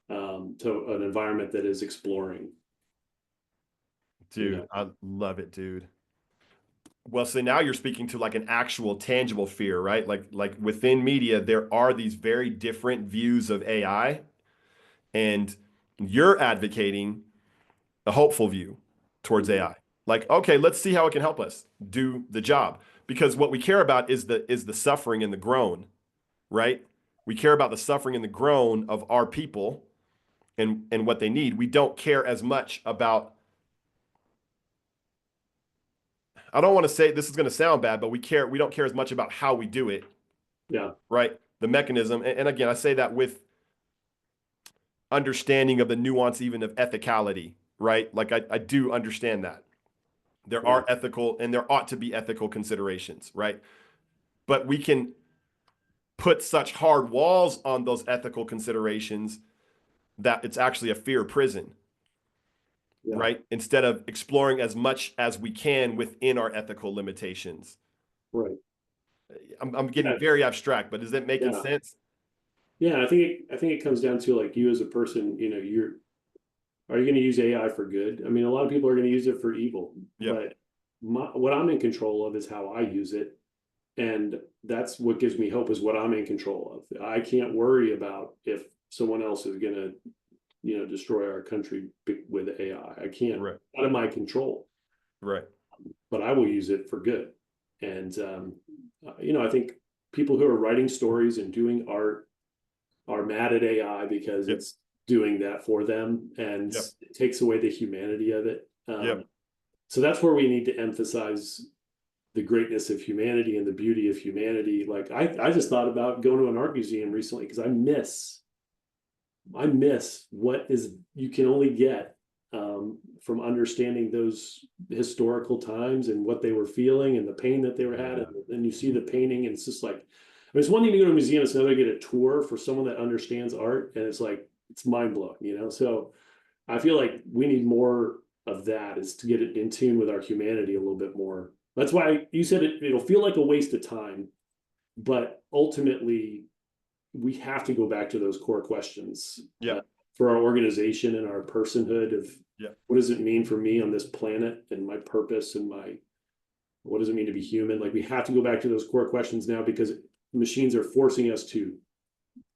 to an environment that is exploring, you Dude, know. I love it, dude. Well, so now you're speaking to like an actual tangible fear, right? Like within media, there are these very different views of AI, and you're advocating a hopeful view towards Mhm. AI. Like, okay, let's see how it can help us do the job. Because what we care about is the suffering and the groan, right? We care about the suffering and the groan of our people and what they need. We don't care as much about, I don't want to say this is going to sound bad, but we don't care as much about how we do it, Yeah, right? The mechanism. And again, I say that with understanding of the nuance even of ethicality, right? Like I do understand that. There yeah, are ethical and there ought to be ethical considerations, right? But we can put such hard walls on those ethical considerations that it's actually a fear prison, yeah, right? Instead of exploring as much as we can within our ethical limitations. right. I'm getting Yeah, very abstract, but is it making yeah, sense? yeah. I think it comes down to like you as a person. Are you going to use AI for good? I mean, a lot of people are going to use it for evil, Yep. but what I'm in control of is how I use it. And that's what gives me hope, is what I'm in control of. I can't worry about if someone else is going to, destroy our country with AI. I can't, Right. out of my control, Right. but I will use it for good. And, I think people who are writing stories and doing art are mad at AI because Yep. it's doing that for them, and Yep. it takes away the humanity of it. Yep. So that's where we need to emphasize the greatness of humanity and the beauty of humanity. Like I just thought about going to an art museum recently because I miss what is you can only get from understanding those historical times and what they were feeling and the pain that they were had. Yeah. And then you see the painting, and it's just like, I mean, it's one thing to go to a museum, it's another to get a tour for someone that understands art, and it's like it's mind blowing. So I feel like we need more of that, is to get it in tune with our humanity a little bit more. That's why you said it'll feel like a waste of time, but ultimately we have to go back to those core questions Yep. for our organization and our personhood of Yep. what does it mean for me on this planet, and my purpose, and what does it mean to be human? Like, we have to go back to those core questions now, because machines are forcing us to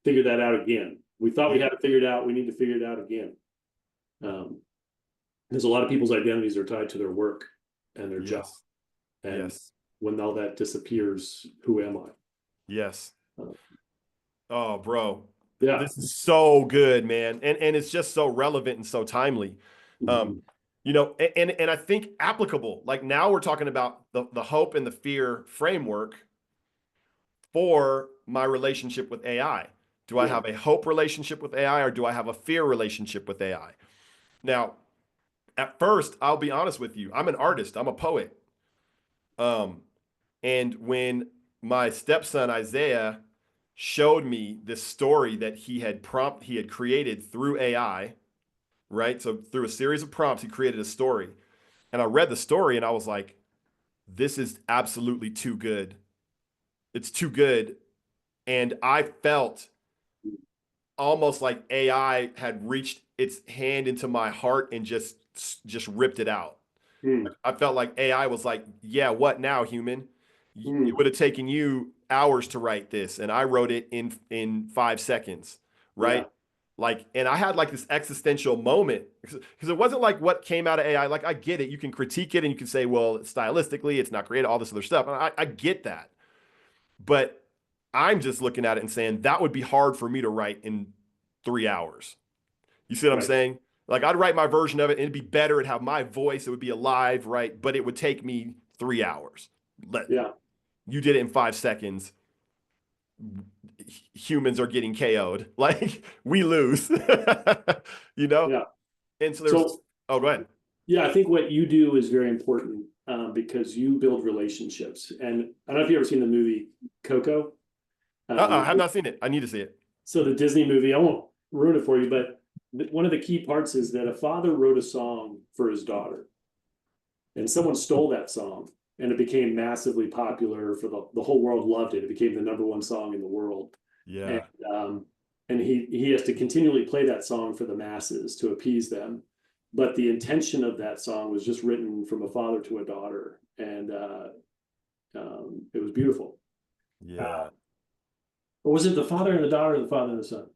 figure that out again. We thought we Yep. had it figured out. We need to figure it out again. Um, there's a lot of people's identities are tied to their work and their job. Yes. And Yes. when all that disappears, who am I? Yes. Uh, Oh, bro, yeah. this is so good, man, and it's just so relevant and so timely. Um, Mhm. and I think applicable. Like, now we're talking about the hope and the fear framework for my relationship with AI. Do I Yeah. have a hope relationship with AI, or do I have a fear relationship with AI? Now, at first, I'll be honest with you. I'm an artist. I'm a poet. Um, and when my stepson Isaiah showed me this story that he had created through AI, right? So through a series of prompts, he created a story. And I read the story and I was like, this is absolutely too good. It's too good. And I felt almost like AI had reached its hand into my heart and just ripped it out. Mm. I felt like AI was like, yeah, what now, human? It Mm. would have taken you hours to write this, and I wrote it in 5 seconds, Yeah. right? Like, and I had like this existential moment because it wasn't like what came out of AI. Like, I get it. You can critique it and you can say, well, stylistically, it's not creative, all this other stuff. And I get that. But I'm just looking at it and saying that would be hard for me to write in 3 hours. You see what I'm Right. saying? Like, I'd write my version of it and it'd be better. It'd have my voice. It would be alive, right? But it would take me 3 hours. Let Yeah. You did it in 5 seconds. Humans are getting KO'd. Like, we lose, you know? Yeah. And so there's, So, oh, go ahead. yeah, I think what you do is very important, because you build relationships. And I don't know if you've ever seen the movie Coco. I Um, have not seen it. I need to see it. so the Disney movie, I won't ruin it for you, but one of the key parts is that a father wrote a song for his daughter, and someone stole that song, and it became massively popular for the whole world loved it. It became the number one song in the world. And Yeah. um, and he has to continually play that song for the masses to appease them. But the intention of that song was just written from a father to a daughter, and it was beautiful. Uh, Yeah. or was it the father and the daughter, or the father and the son?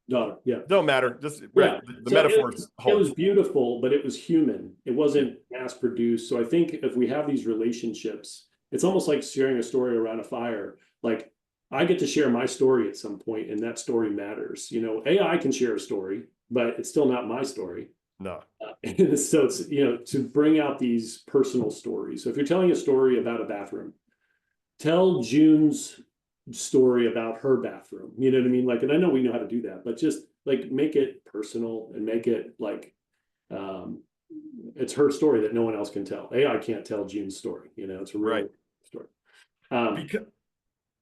Daughter, yeah. Don't matter. Just, right. Yeah. The So metaphor it was holds. beautiful, but it was human. It Yeah. wasn't mass produced. So I think if we have these relationships, it's almost like sharing a story around a fire. Like, I get to share my story at some point, and that story matters. AI can share a story, but it's still not my story. No. So it's, to bring out these personal stories. So if you're telling a story about a bathroom, tell June's story about her bathroom. You know what I mean? Like, and I know we know how to do that, but just like make it personal and make it like, um, it's her story that no one else can tell. AI can't tell June's story. It's a Right. real story. Um, Because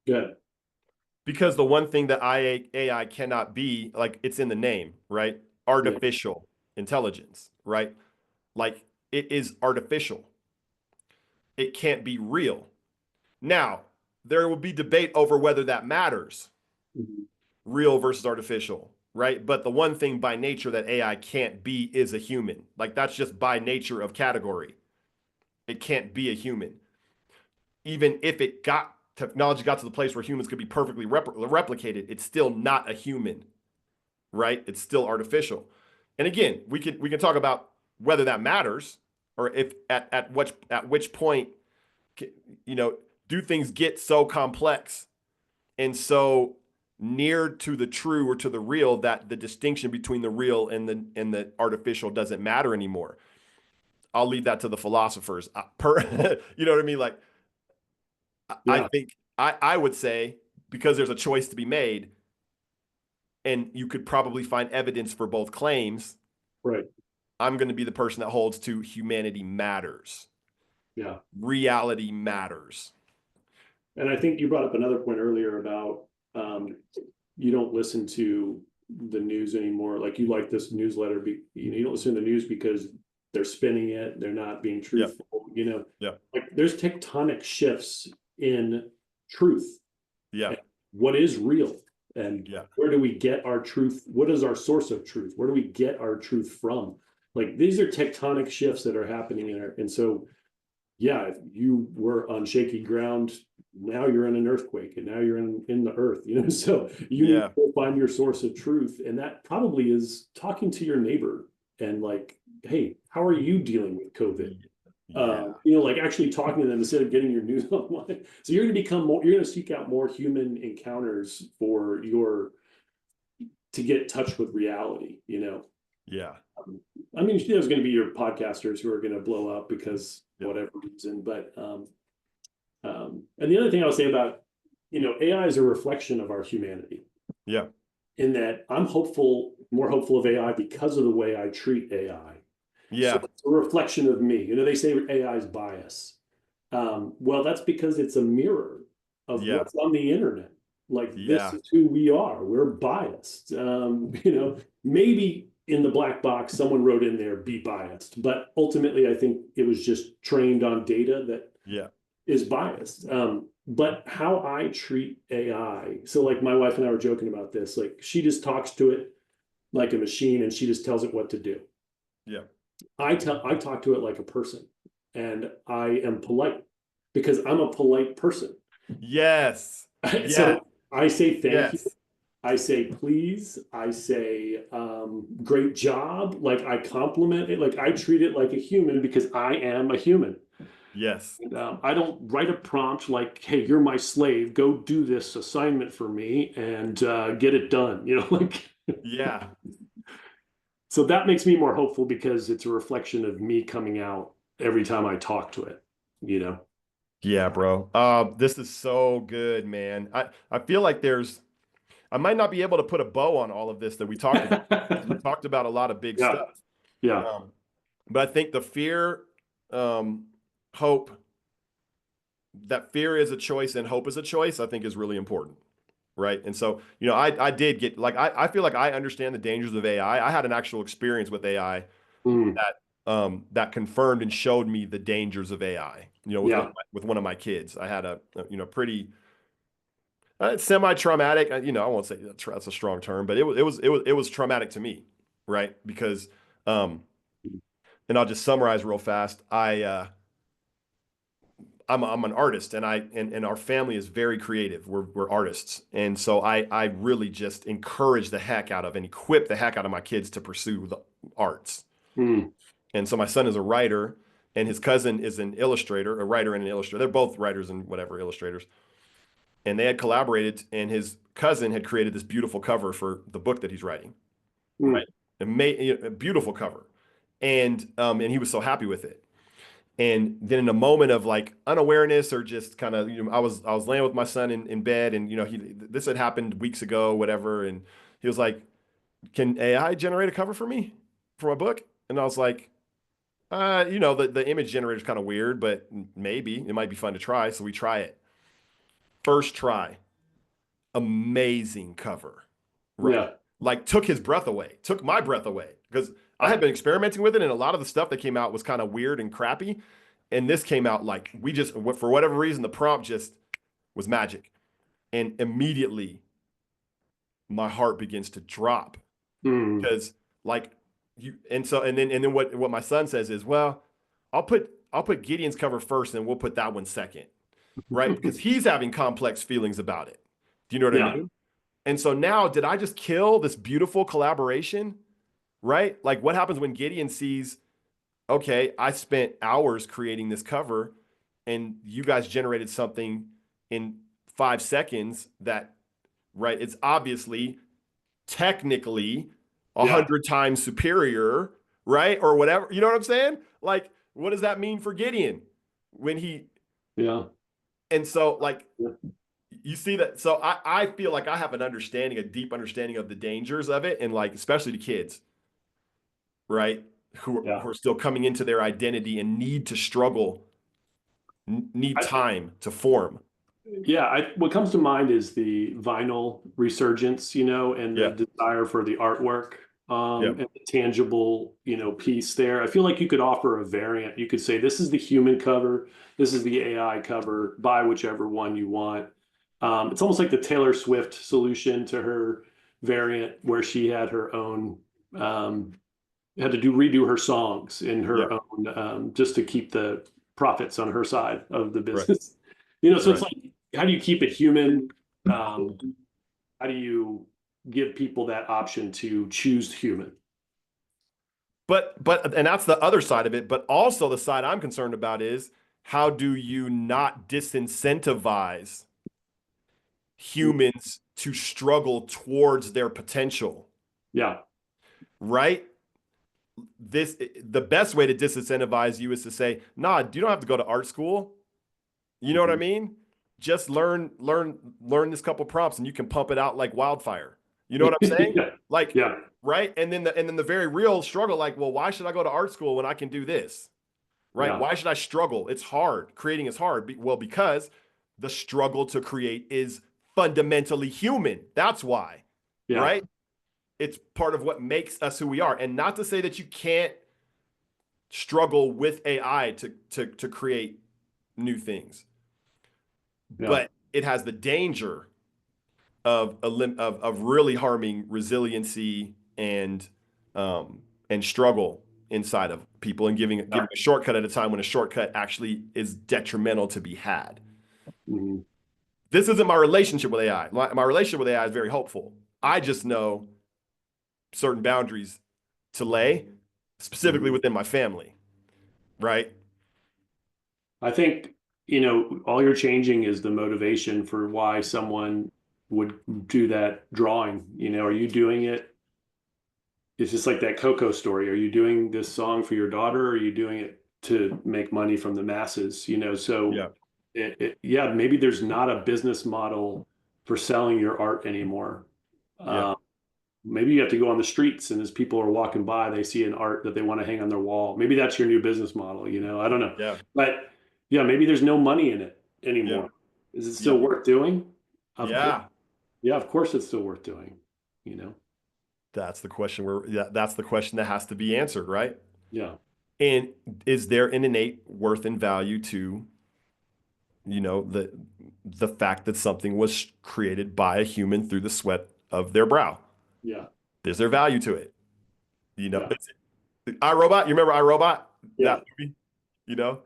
good. because the one thing that AI cannot be, like, it's in the name, right? Yeah. Artificial intelligence, right? Like, it is artificial. It can't be real. Now, there will be debate over whether that matters, Mhm. real versus artificial, right? But the one thing by nature that AI can't be is a human. Like, that's just by nature of category. it can't be a human. Even if technology got to the place where humans could be perfectly replicated, it's still not a human, right? It's still artificial. And again, we can talk about whether that matters, or if at which point, you know, do things get so complex and so near to the true or to the real that the distinction between the real and the artificial doesn't matter anymore. I'll leave that to the philosophers. You know what I mean? Like, I Yeah, think I would say, because there's a choice to be made, and you could probably find evidence for both claims, right. I'm going to be the person that holds to humanity matters. Yeah. Reality matters. And I think you brought up another point earlier about um, you don't listen to the news anymore. Like you like this newsletter, you don't listen to the news because they're spinning it, they're not being Yeah. truthful. You know, Yeah. like there's tectonic shifts in truth Yeah. and what is real and Yeah. where do we get our truth? What is our source of truth? Where do we get our truth from? Like these are tectonic shifts that are happening in our, and so yeah, if you were on shaky ground, now you're in an earthquake and now you're in the earth, you know, so you need Yeah. to find your source of truth. And that probably is talking to your neighbor and like, hey, how are you dealing with COVID? Yeah. You know, like actually talking to them instead of getting your news online. So you're going to become more, you're going to seek out more human encounters for your, to get in touch with reality, you know. Yeah. Um, I mean, there's going to be your podcasters who are going to blow up because Yeah. whatever reason, but and the other thing I'll say about, you know, AI is a reflection of our humanity Yeah. in that I'm hopeful, more hopeful of AI because of the way I treat AI. So Yeah. it's a reflection of me. You know, they say AI is bias. Well, that's because it's a mirror of Yeah. what's on the internet. Like this Yeah. is who we are. We're biased. You know, maybe in the black box, someone wrote in there, be biased. But ultimately, I think it was just trained on data that Yeah. is biased. But how I treat AI, so like my wife and I were joking about this, like she just talks to it like a machine and she just tells it what to do. Yeah. I talk to it like a person and I am polite because I'm a polite person. Yes. Yeah. So I say thank you. Yes. I say please. I say great job. Like I compliment it. Like I treat it like a human because I am a human. Yes. I don't write a prompt like, "Hey, you're my slave. Go do this assignment for me and get it done." You know, like Yeah. so that makes me more hopeful because it's a reflection of me coming out every time I talk to it. You know. Yeah, bro. This is so good, man. I feel like I might not be able to put a bow on all of this that we talked about, because we talked about a lot of big Yeah, stuff. yeah. Um, but I think the fear, um, hope, that fear is a choice and hope is a choice, I think is really important. Right. And so, I did get like, I feel like I understand the dangers of AI. I had an actual experience with AI Mm, that confirmed and showed me the dangers of AI. yeah. With one of my kids, I had pretty semi-traumatic. I won't say that's a strong term, but it was traumatic to me, right? Because, um, and I'll just summarize real fast. I'm an artist, and our family is very creative. We're artists, and so I really just encourage the heck out of and equip the heck out of my kids to pursue the arts. Mm, And so my son is a writer, and his cousin is an illustrator, a writer and an illustrator. They're both writers and whatever illustrators. And they had collaborated, and his cousin had created this beautiful cover for the book that he's writing. mm, Right, a beautiful cover, and he was so happy with it. And then in a moment of like unawareness or just kind of, I was laying with my son in bed, and this had happened weeks ago, whatever, and he was like, "Can AI generate a cover for me for my book?" And I was like, the image generator is kind of weird, but maybe it might be fun to try. So we try it. First try, amazing cover, right? yeah. Like took his breath away, took my breath away, because I had been experimenting with it, and a lot of the stuff that came out was kind of weird and crappy. And this came out like we just, for whatever reason, the prompt just was magic. And immediately my heart begins to drop, Mm, because like and then what my son says is, well, I'll put Gideon's cover first, and we'll put that one second, right? Because he's having complex feelings about it. Do you know what I Yeah. mean? And so now, did I just kill this beautiful collaboration? Right? Like, what happens when Gideon sees, okay, I spent hours creating this cover, and you guys generated something in 5 seconds that, right? It's obviously technically a Yeah. hundred times superior, right? Or whatever. You know what I'm saying? Like, what does that mean for Gideon when he, Yeah. and so like Yeah. you see that. So I feel like I have an understanding, a deep understanding of the dangers of it, and like especially the kids, right? Yeah. Who are still coming into their identity and need to struggle, need I, time to form. Yeah, what comes to mind is the vinyl resurgence, and the Yeah. desire for the artwork, Yeah. and the tangible, piece there. I feel like you could offer a variant. You could say, this is the human cover, this is the AI cover, buy whichever one you want. It's almost like the Taylor Swift solution to her variant, where she had her own, had to redo her songs in Yeah. her own, just to keep the profits on her side of the Right. business. So it's Right. like, how do you keep it human? Um, how do you give people that option to choose human? And that's the other side of it. But also the side I'm concerned about is how do you not disincentivize humans to struggle towards their potential, Yeah. right? The best way to disincentivize you is to say, nah, you don't have to go to art school. You know what I Mhm. mean? Just learn this couple prompts and you can pump it out like wildfire. You know what I'm saying? Yeah. Like, Yeah. right? And then the very real struggle, like, well, why should I go to art school when I can do this? Right? Yeah. Why should I struggle? It's hard. Creating is hard. Well, because the struggle to create is fundamentally human. That's why, Yeah. right? It's part of what makes us who we are. And not to say that you can't struggle with AI to create new things, Yeah. but it has the danger of really harming resiliency and struggle inside of people and giving a shortcut at a time when a shortcut actually is detrimental to be had. Mhm. This isn't my relationship with AI. My relationship with AI is very hopeful. I just know certain boundaries to lay, specifically Mhm. within my family, right? I think, all you're changing is the motivation for why someone would do that drawing. Are you doing it? It's just like that Coco story. Are you doing this song for your daughter, or are you doing it to make money from the masses? So Yeah, yeah, maybe there's not a business model for selling your art anymore. yeah, Uh, Maybe you have to go on the streets, and as people are walking by, they see an art that they want to hang on their wall. Maybe that's your new business model. I don't know, yeah, but yeah, maybe there's no money in it yeah, anymore. Is it yeah, still worth doing? Of course. yeah. Yeah, of course it's still worth doing. You know? That's the question that's the question that has to be answered, right? Yeah. And is there an innate worth and value to, the fact that something was created by a human through the sweat of their brow? Yeah. Is there value to it? You know, Yeah. it's, iRobot, you remember iRobot? Yeah. That movie, you know?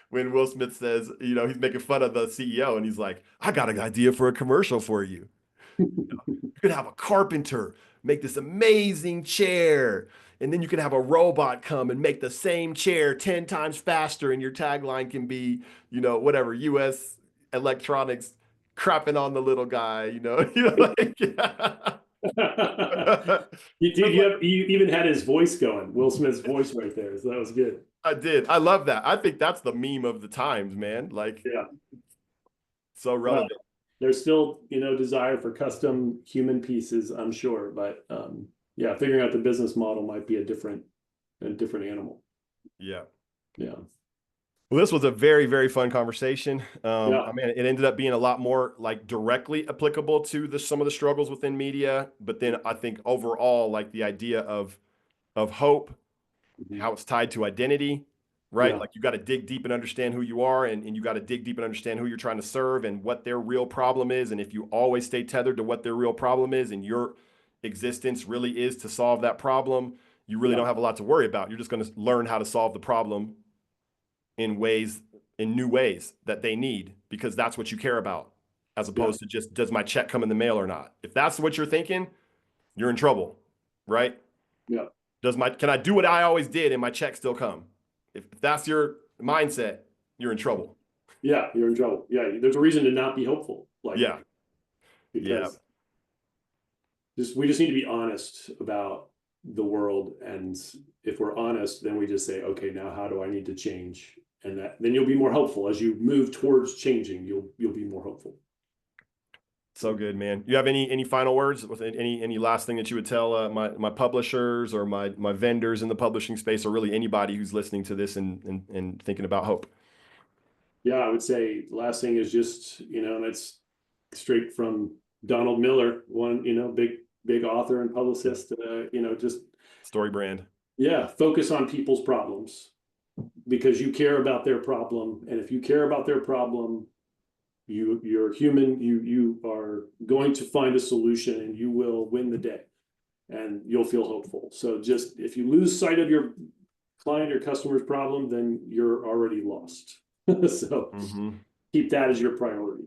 When Will Smith says, he's making fun of the CEO and he's like, I got an idea for a commercial for you. You could have a carpenter make this amazing chair, and then you can have a robot come and make the same chair 10 times faster, and your tagline can be, whatever, US electronics crapping on the little guy, like, You I did. was like, You even had his voice going, Will Smith's voice right there. So that was good. I did. I love that. I think that's the meme of the times, man. Like, Yeah. so Well, relevant. there's still, desire for custom human pieces, I'm sure, but yeah, figuring out the business model might be a different animal. Yeah. Yeah. Well, this was a very, very fun conversation. Yeah. I mean, it ended up being a lot more like directly applicable to some of the struggles within media, but then I think overall, like the idea of hope, Mhm. how it's tied to identity, right? Yeah. Like you got to dig deep and understand who you are, and you got to dig deep and understand who you're trying to serve and what their real problem is. And if you always stay tethered to what their real problem is, and your existence really is to solve that problem, you really Yeah. don't have a lot to worry about. You're just going to learn how to solve the problem in ways, in new ways that they need, because that's what you care about, as Yeah. opposed to just, does my check come in the mail or not? If that's what you're thinking, you're in trouble, right? Yeah. Can I do what I always did and my check still come? If that's your mindset, you're in trouble. Yeah. You're in trouble. Yeah. There's a reason to not be hopeful, Yeah. likely, Yeah. because we just need to be honest about the world. And if we're honest, then we just say, okay, now how do I need to change? And then you'll be more hopeful as you move towards changing. You'll be more hopeful. So good, man. You have any final words with any last thing that you would tell my publishers or my vendors in the publishing space, or really anybody who's listening to this and thinking about hope? Yeah, I would say the last thing is just, that's straight from Donald Miller, one, big author and publicist, just, Story brand. yeah, focus on people's problems because you care about their problem. And if you care about their problem, you're human, you are going to find a solution and you will win the day and you'll feel hopeful. So just, if you lose sight of your client or customer's problem, then you're already lost. So Mm-hmm. keep that as your priority.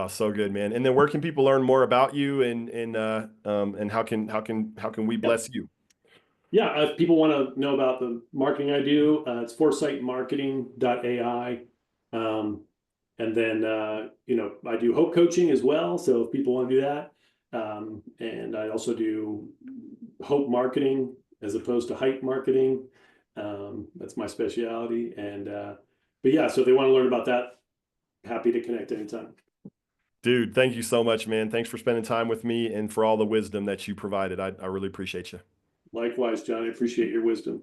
So good, man. And then where can people learn more about you and how can we Yeah. bless you? Yeah. If people want to know about the marketing I do, it's foresightmarketing.ai. Um, and then, I do hope coaching as well. So if people want to do that, and I also do hope marketing as opposed to hype marketing. That's my specialty. But yeah, so if they want to learn about that, happy to connect anytime. Dude, thank you so much, man. Thanks for spending time with me and for all the wisdom that you provided. I really appreciate you. Likewise, John, I appreciate your wisdom.